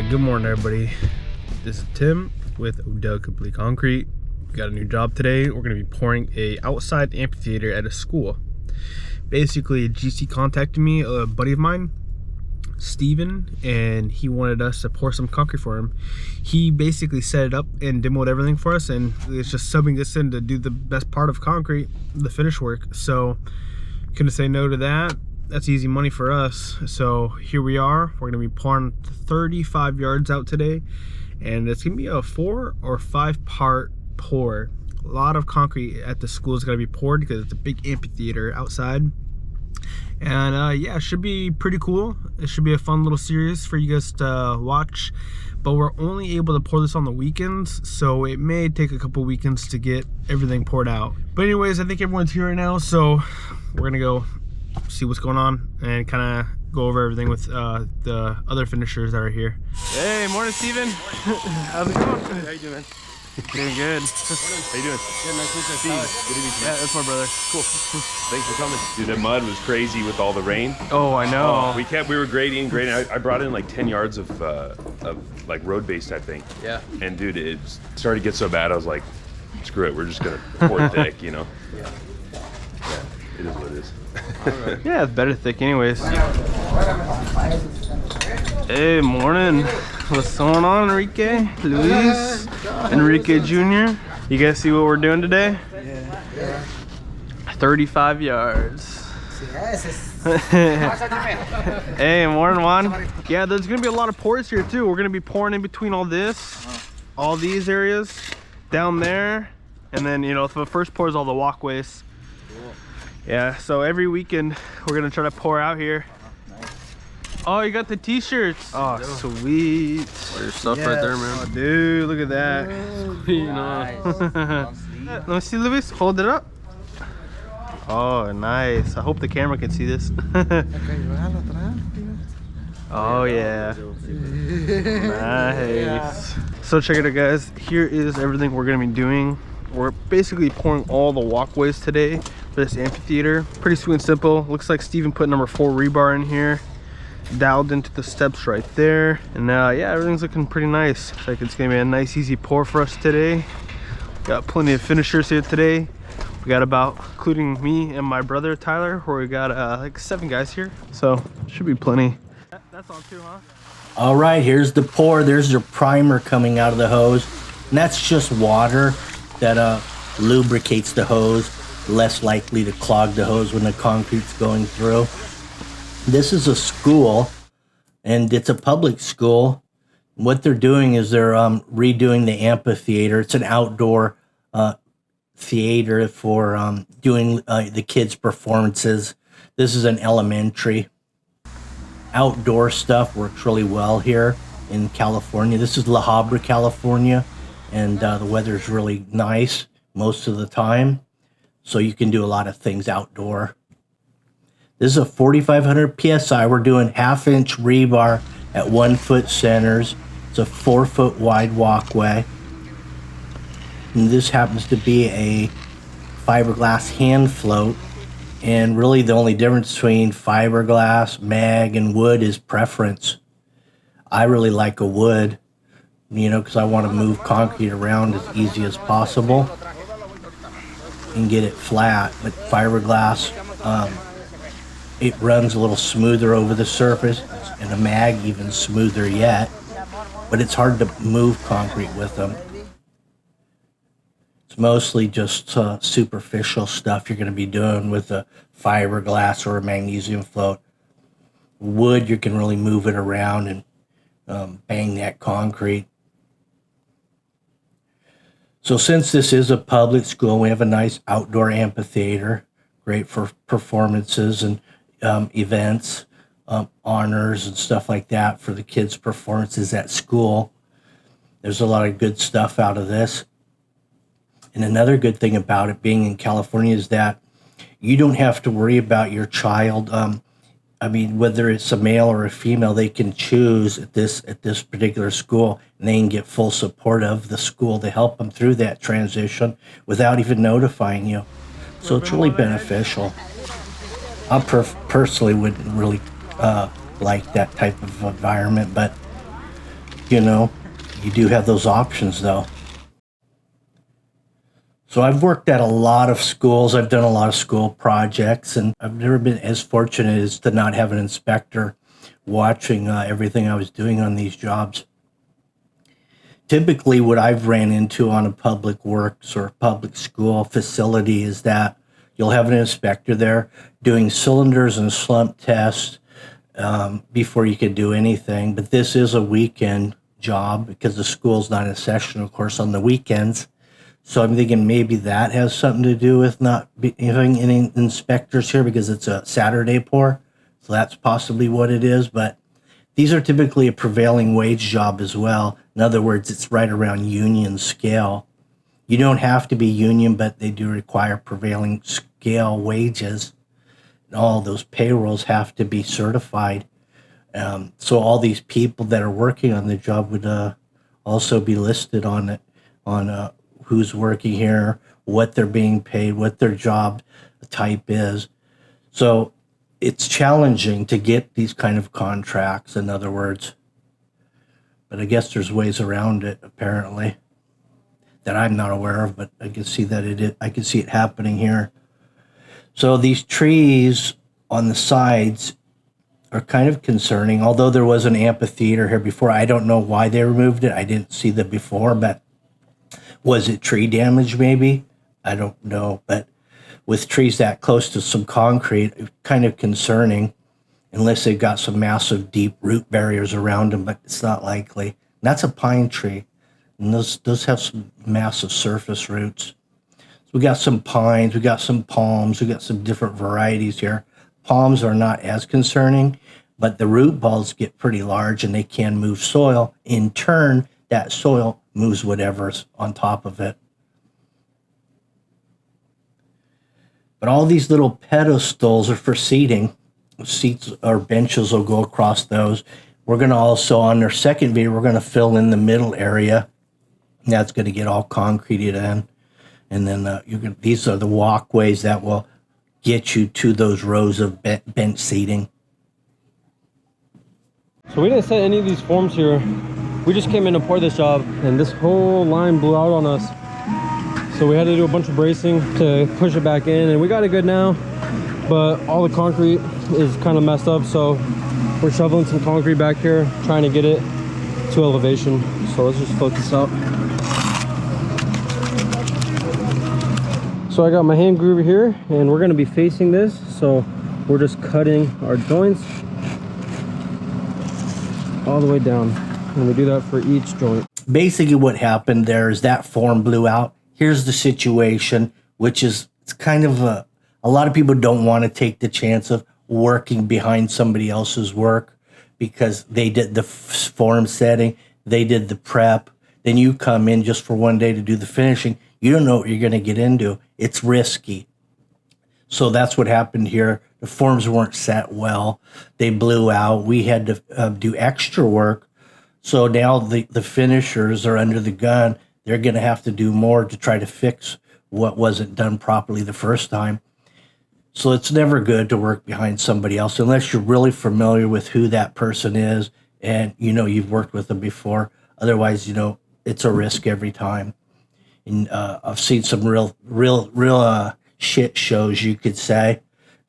Good morning, everybody. This is Tim with Odell Complete Concrete. We got a new job today. We're going to be pouring a outside amphitheater at a school. Basically, a GC contacted me, a buddy of mine, Steven, and he wanted us to pour some concrete for him. He basically set it up and demoed everything for us, and it's just subbing us in to do the best part of concrete, the finish work. So couldn't say no to that. That's easy money for us. So here we are. We're gonna be pouring 35 yards out today, and it's gonna be a 4 or 5 part pour. A lot of concrete at the school is gonna be poured because it's a big amphitheater outside. And yeah, it should be pretty cool. It should be a fun little series for you guys to watch, but we're only able to pour this on the weekends, so it may take a couple weekends to get everything poured out. But anyways, I think everyone's here right now, so we're gonna go see what's going on and kind of go over everything with the other finishers that are here. Hey, morning, Steven. How's it going? How you doing, man? Doing good. How you doing? Yeah, nice to meet you. Steve, good to meet you. Yeah, that's my brother. Cool. Thanks for coming. Dude, that mud was crazy with all the rain. Oh, I know. We were grading. I brought in like 10 yards of like road base type thing. Yeah. And dude, it started to get so bad. I was like, screw it. We're just gonna pour thick, you know. Yeah. It is what it is. Right. Yeah, it's better thick anyways. Hey, morning. What's going on, Enrique? Luis? Enrique Jr.? You guys see what we're doing today? Yeah. 35 yards. Hey, morning, Juan. Yeah, there's gonna be a lot of pours here too. We're gonna be pouring in between all this, all these areas, down there, and then, you know, the first pour is all the walkways. Yeah, so every weekend we're gonna try to pour out here. Nice. Oh, you got the t-shirts. Oh, sweet. All your stuff right there, man. Oh, dude, look at that. Sweet. Nice. Let me see, Luis. Hold it up. Oh, nice. I hope the camera can see this. Oh, yeah. Nice. So check it out, guys. Here is everything we're gonna be doing. We're basically pouring all the walkways today for this amphitheater. Pretty sweet and simple. Looks like Steven put number 4 rebar in here, dialed into the steps right there, and yeah, everything's looking pretty nice. Looks like it's gonna be a nice easy pour for us today. Got plenty of finishers here today. We got about, including me and my brother Tyler, where we got like 7 guys here, so should be plenty. That's all too, huh? All right, here's the pour. There's your primer coming out of the hose, and that's just water that lubricates the hose, less likely to clog the hose when the concrete's going through. This is a school, and it's a public school. What they're doing is they're redoing the amphitheater. It's an outdoor theater for doing the kids' performances. This is an elementary. Outdoor stuff works really well here in California. This is La Habra, California. And the weather's really nice most of the time, so you can do a lot of things outdoor. This is a 4,500 PSI. We're doing 1/2-inch rebar at 1-foot centers. It's a 4-foot wide walkway. And this happens to be a fiberglass hand float. And really the only difference between fiberglass, mag, and wood is preference. I really like a wood, you know, because I want to move concrete around as easy as possible and get it flat. But fiberglass, it runs a little smoother over the surface, and a mag even smoother yet, but it's hard to move concrete with them. It's mostly just superficial stuff you're going to be doing with a fiberglass or a magnesium float. Wood, you can really move it around and bang that concrete. So since this is a public school, we have a nice outdoor amphitheater, great for performances and events, honors and stuff like that for the kids' performances at school. There's a lot of good stuff out of this. And another good thing about it being in California is that you don't have to worry about your child. I mean, whether it's a male or a female, they can choose at this particular school, and they can get full support of the school to help them through that transition without even notifying you. So it's really beneficial. I personally wouldn't really like that type of environment, but You know, you do have those options though. So I've worked at a lot of schools. I've done a lot of school projects, and I've never been as fortunate as to not have an inspector watching everything I was doing on these jobs. Typically, what I've ran into on a public works or public school facility is that you'll have an inspector there doing cylinders and slump tests before you can do anything. But this is a weekend job because the school's not in session, of course, on the weekends. So I'm thinking maybe that has something to do with not having any inspectors here because it's a Saturday pour. So that's possibly what it is. But these are typically a prevailing wage job as well. In other words, it's right around union scale. You don't have to be union, but they do require prevailing scale wages. And all those payrolls have to be certified. So all these people that are working on the job would also be listed on it, on who's working here, what they're being paid, what their job type is. So it's challenging to get these kind of contracts, in other words. But I guess there's ways around it, apparently, that I'm not aware of, but I can see that I can see it happening here. So these trees on the sides are kind of concerning, although there was an amphitheater here before. I don't know why they removed it. I didn't see that before, but was it tree damage maybe? I don't know, but with trees that close to some concrete, it's kind of concerning unless they've got some massive deep root barriers around them, but it's not likely. And that's a pine tree, and those have some massive surface roots. So we got some pines, we got some palms, we got some different varieties here. Palms are not as concerning, but the root balls get pretty large and they can move soil. In turn, that soil moves whatever's on top of it. But all these little pedestals are for seating. Seats or benches will go across those. We're going to also, on our second video, we're going to fill in the middle area. And that's going to get all concreted in. And then these are the walkways that will get you to those rows of bench seating. So we didn't set any of these forms here. We just came in to pour this job, and this whole line blew out on us. So we had to do a bunch of bracing to push it back in, and we got it good now. But all the concrete is kind of messed up, so we're shoveling some concrete back here, trying to get it to elevation. So let's just float this out. So I got my hand groover here, and we're going to be facing this. So we're just cutting our joints all the way down, and we do that for each joint. Basically what happened there is that form blew out. Here's the situation, which is, it's kind of a lot of people don't want to take the chance of working behind somebody else's work because they did the form setting, they did the prep, then you come in just for one day to do the finishing. You don't know what you're going to get into. It's risky. So that's what happened here. The forms weren't set well. They blew out. We had to do extra work. So now the finishers are under the gun. They're going to have to do more to try to fix what wasn't done properly the first time. So it's never good to work behind somebody else unless you're really familiar with who that person is and you know you've worked with them before. Otherwise, you know, it's a risk every time. And I've seen some real shit shows, you could say,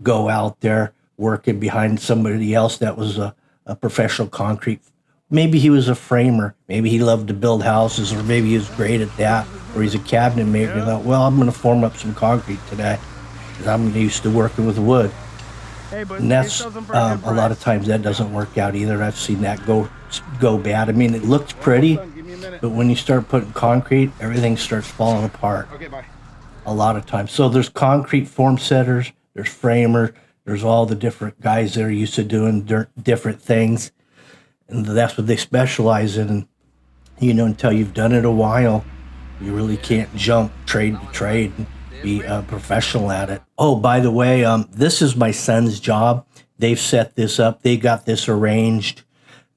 go out there working behind somebody else that was a professional concrete. Maybe he was a framer. Maybe he loved to build houses, or maybe he was great at that, or he's a cabinet maker. And thought, well, I'm going to form up some concrete today because I'm used to working with wood. And that's a lot of times that doesn't work out either. I've seen that go bad. I mean, it looks pretty, but when you start putting concrete, everything starts falling apart. Okay, bye. A lot of times. So there's concrete form setters, there's framers, there's all the different guys that are used to doing different things. And that's what they specialize in. And, you know, until you've done it a while, you really can't jump trade to trade and be a professional at it. Oh, by the way, this is my son's job. They've set this up. They got this arranged.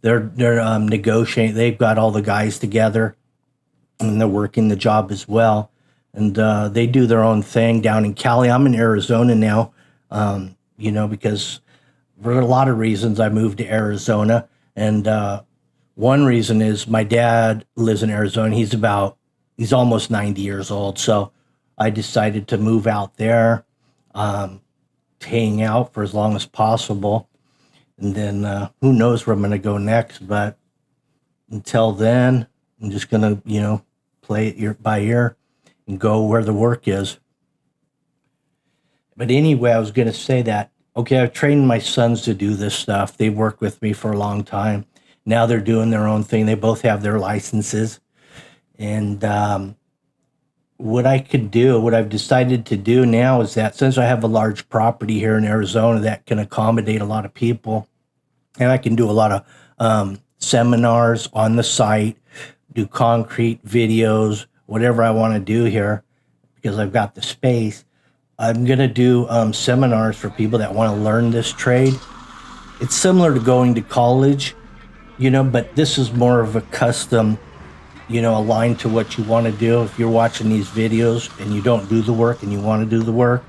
They're negotiating. They've got all the guys together, and they're working the job as well. And they do their own thing down in Cali. I'm in Arizona now, you know, because for a lot of reasons I moved to Arizona. And One reason is my dad lives in Arizona. He's almost 90 years old. So I decided to move out there, to hang out for as long as possible. And then who knows where I'm going to go next. But until then, I'm just going to, play it ear by ear and go where the work is. But anyway, I was going to say that, okay, I've trained my sons to do this stuff. They worked with me for a long time. Now they're doing their own thing. They both have their licenses. And what I've decided to do now is that since I have a large property here in Arizona that can accommodate a lot of people, and I can do a lot of seminars on the site, do concrete videos, whatever I want to do here, because I've got the space, I'm going to do seminars for people that want to learn this trade. It's similar to going to college, but this is more of a custom, aligned to what you want to do. If you're watching these videos and you don't do the work and you want to do the work,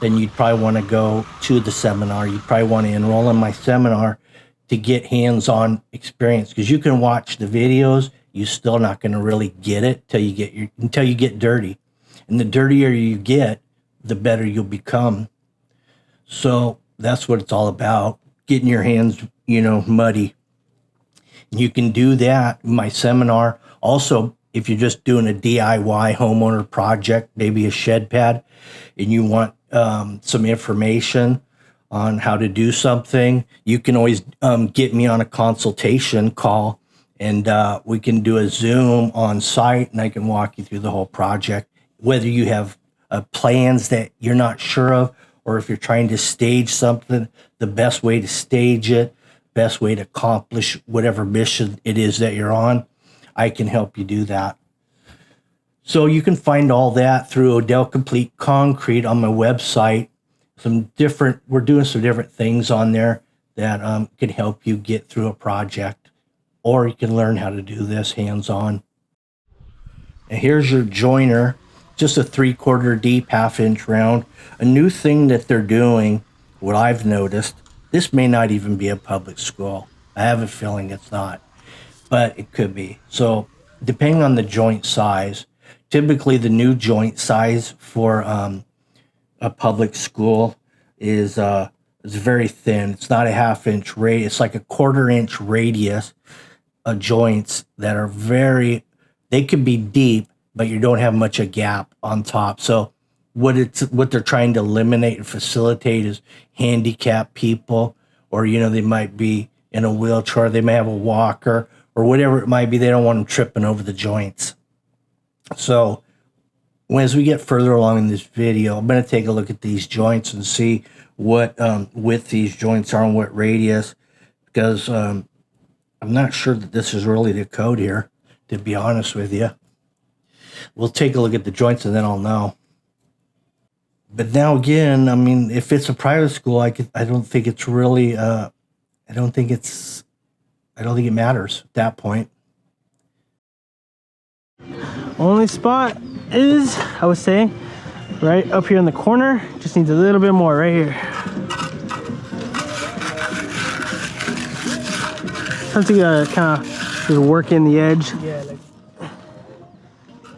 then you'd probably want to go to the seminar. You'd probably want to enroll in my seminar to get hands-on experience, because you can watch the videos, you're still not going to really get it until you get dirty. And the dirtier you get, the better you'll become. So that's what it's all about, getting your hands, muddy. And you can do that in my seminar. Also, if you're just doing a DIY homeowner project, maybe a shed pad, and you want some information on how to do something, you can always get me on a consultation call, and we can do a Zoom on site, and I can walk you through the whole project. Whether you have plans that you're not sure of, or if you're trying to stage something, the best way to stage it, best way to accomplish whatever mission it is that you're on, I can help you do that. So you can find all that through Odell Complete Concrete on my website. We're doing some different things on there that can help you get through a project, or you can learn how to do this hands-on. And here's your joiner, just a 3/4 deep, 1/2 inch round. A new thing that they're doing, what I've noticed, this may not even be a public school. I have a feeling it's not, but it could be. So depending on the joint size, typically the new joint size for a public school is very thin. It's not a 1/2 inch radius. It's like a 1/4 inch radius of joints that are they could be deep, but you don't have much a gap on top. So what they're trying to eliminate and facilitate is handicapped people, or they might be in a wheelchair, they may have a walker, or whatever it might be. They don't want them tripping over the joints. So as we get further along in this video, I'm going to take a look at these joints and see what width these joints are and what radius, because I'm not sure that this is really the code here, to be honest with you. We'll take a look at the joints and then I'll know. But now again, I mean, if it's a private school, I don't think it's really, I don't think it matters at that point. Only spot is, I would say, right up here in the corner. Just needs a little bit more right here. Sometimes you gotta kind of just work in the edge. Yeah,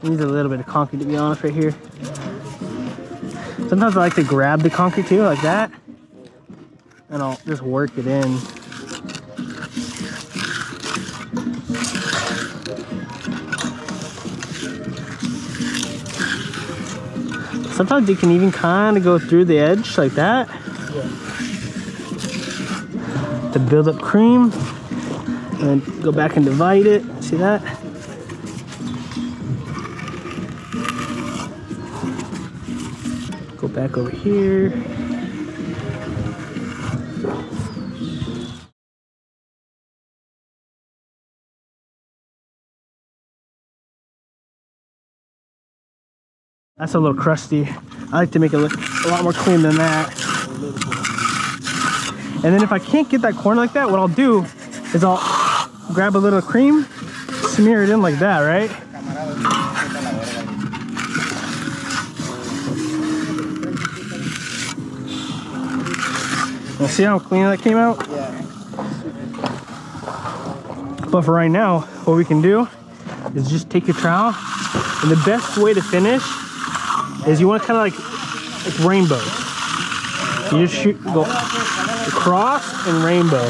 needs a little bit of concrete, to be honest, right here. Sometimes I like to grab the concrete too, like that, and I'll just work it in. Sometimes you can even kind of go through the edge like that, to build up cream, and then go back and divide it. See that? Go back over here. That's a little crusty. I like to make it look a lot more clean than that. And then if I can't get that corner like that, what I'll do is I'll grab a little cream, smear it in like that, right? Now see how clean that came out? Yeah. But for right now, what we can do is just take your trowel, and the best way to finish is you want to kind of like rainbow. You just go across and rainbow,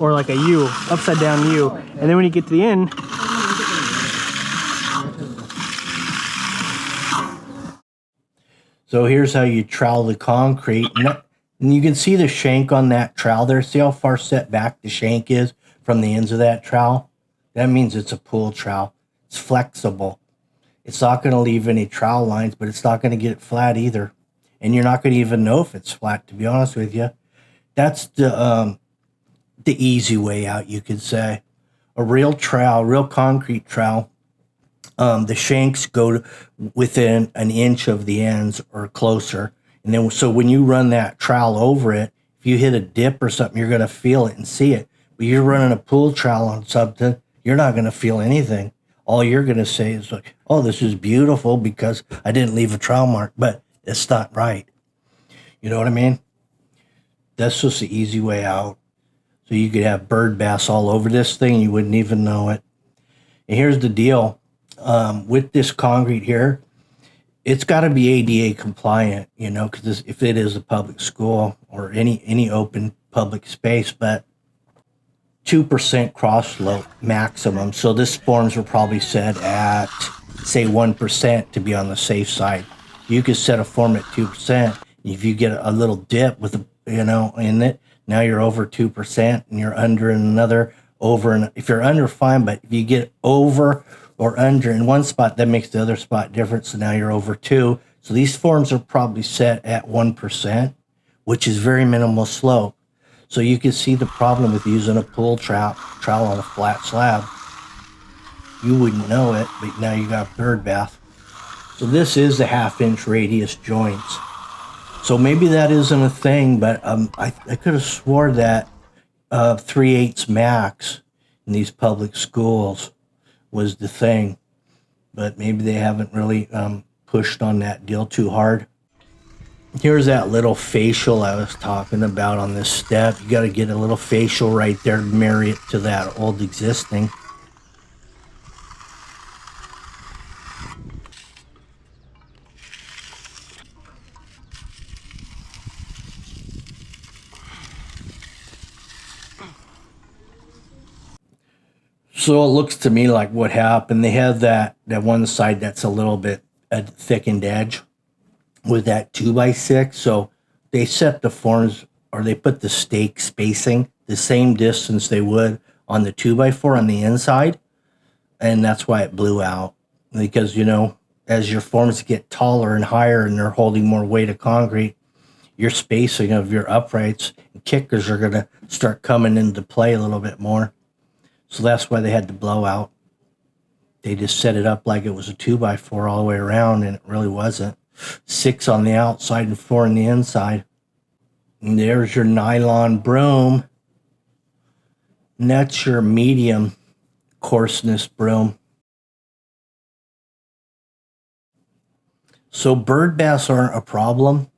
or like a U, upside down U, and then when you get to the end, so here's how you trowel the concrete. And you can see the shank on that trowel there. See how far set back the shank is from the ends of that trowel? That means it's a pool trowel. It's flexible. It's not going to leave any trowel lines, but it's not going to get it flat either. And you're not going to even know if it's flat, to be honest with you. That's the easy way out, you could say. A real trowel, real concrete trowel, the shanks go within an inch of the ends or closer. And then, so when you run that trowel over it, if you hit a dip or something, you're going to feel it and see it. But you're running a pool trowel on something, you're not going to feel anything. All you're going to say is like, oh, this is beautiful because I didn't leave a trowel mark, but it's not right. You know what I mean? That's just the easy way out. So you could have bird bass all over this thing and you wouldn't even know it. And here's the deal. With this concrete here, it's got to be ADA compliant, you know, because if it is a public school or any open public space, but 2% cross slope maximum. So this forms were probably set at, say, 1% to be on the safe side. You could set a form at 2%. If you get a little dip with, in it, now you're over 2% and you're under another over. And if you're under, fine, but if you get over or under in one spot, that makes the other spot different. So now you're over 2. So these forms are probably set at 1%, which is very minimal slope. So you can see the problem with using a pool trowel on a flat slab. You wouldn't know it, but now you got bird bath. So this is the 1/2-inch radius joints. So maybe that isn't a thing, but I could have swore that 3/8 max in these public schools was the thing, but maybe they haven't really pushed on that deal too hard. Here's that little facial I was talking about on this step. You got to get a little facial right there to marry it to that old existing. So it looks to me like what happened, they have that one side that's a little bit a thickened edge with that 2x6. So they set the forms, or they put the stake spacing the same distance they would on the 2x4 on the inside. And that's why it blew out. Because, as your forms get taller and higher and they're holding more weight of concrete, your spacing of your uprights and kickers are going to start coming into play a little bit more. So that's why they had to blow out. They just set it up like it was a 2x4 all the way around, and it really wasn't. 6 on the outside and 4 on the inside. And there's your nylon broom. And that's your medium coarseness broom. So bird bass aren't a problem,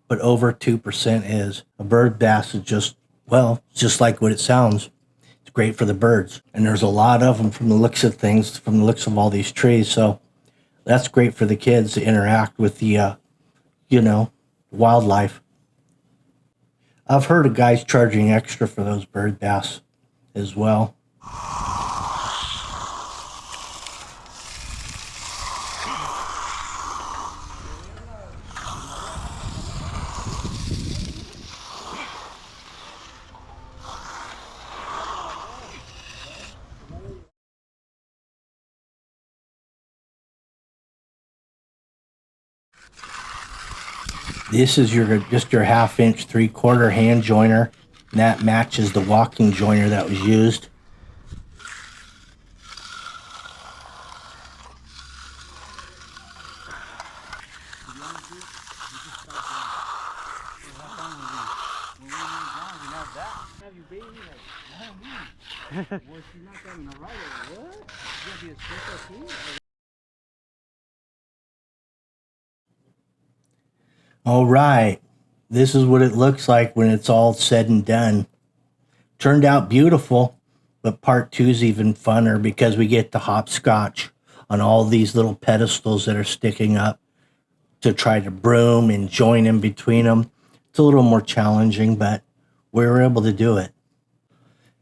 but over 2% is. A bird bass is just like what it sounds. Great for the birds, and there's a lot of them from the looks of things, from the looks of all these trees. So that's great for the kids to interact with the wildlife. I've heard of guys charging extra for those bird bass as well. This is just your 1/2-inch 3/4 hand joiner, and that matches the walking joiner that was used. All right, this is what it looks like when it's all said and done. Turned out beautiful, But part 2 is even funner because we get to hopscotch on all these little pedestals that are sticking up to try to broom and join in between them. It's a little more challenging, but we were able to do it.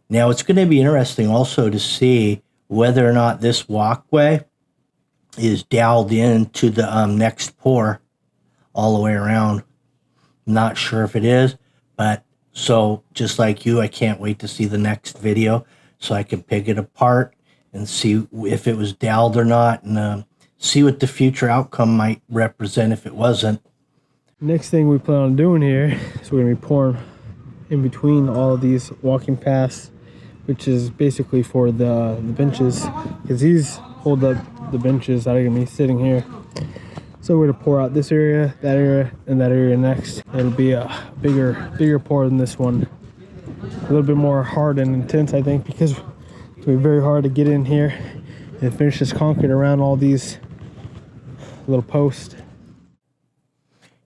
Now, it's going to be interesting also to see whether or not this walkway is doweled into the next pour all the way around. I'm not sure if it is, but so just like you, I can't wait to see the next video so I can pick it apart and see if it was doweled or not, and see what the future outcome might represent if it wasn't. Next thing we plan on doing here is we're going to be pouring in between all of these walking paths, which is basically for the benches, because these hold up the benches that are going to be sitting here. So we're going to pour out this area, and that area next. It'll be a bigger pour than this one. A little bit more hard and intense, I think, because it's going to be very hard to get in here and finish this concrete around all these little posts.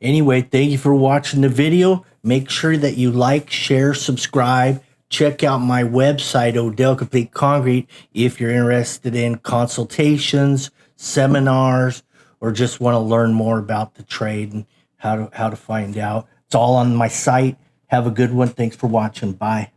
Anyway, thank you for watching the video. Make sure that you like, share, subscribe. Check out my website, Odell Complete Concrete, if you're interested in consultations, seminars, or just want to learn more about the trade and how to find out. It's all on my site. Have a good one. Thanks for watching. Bye.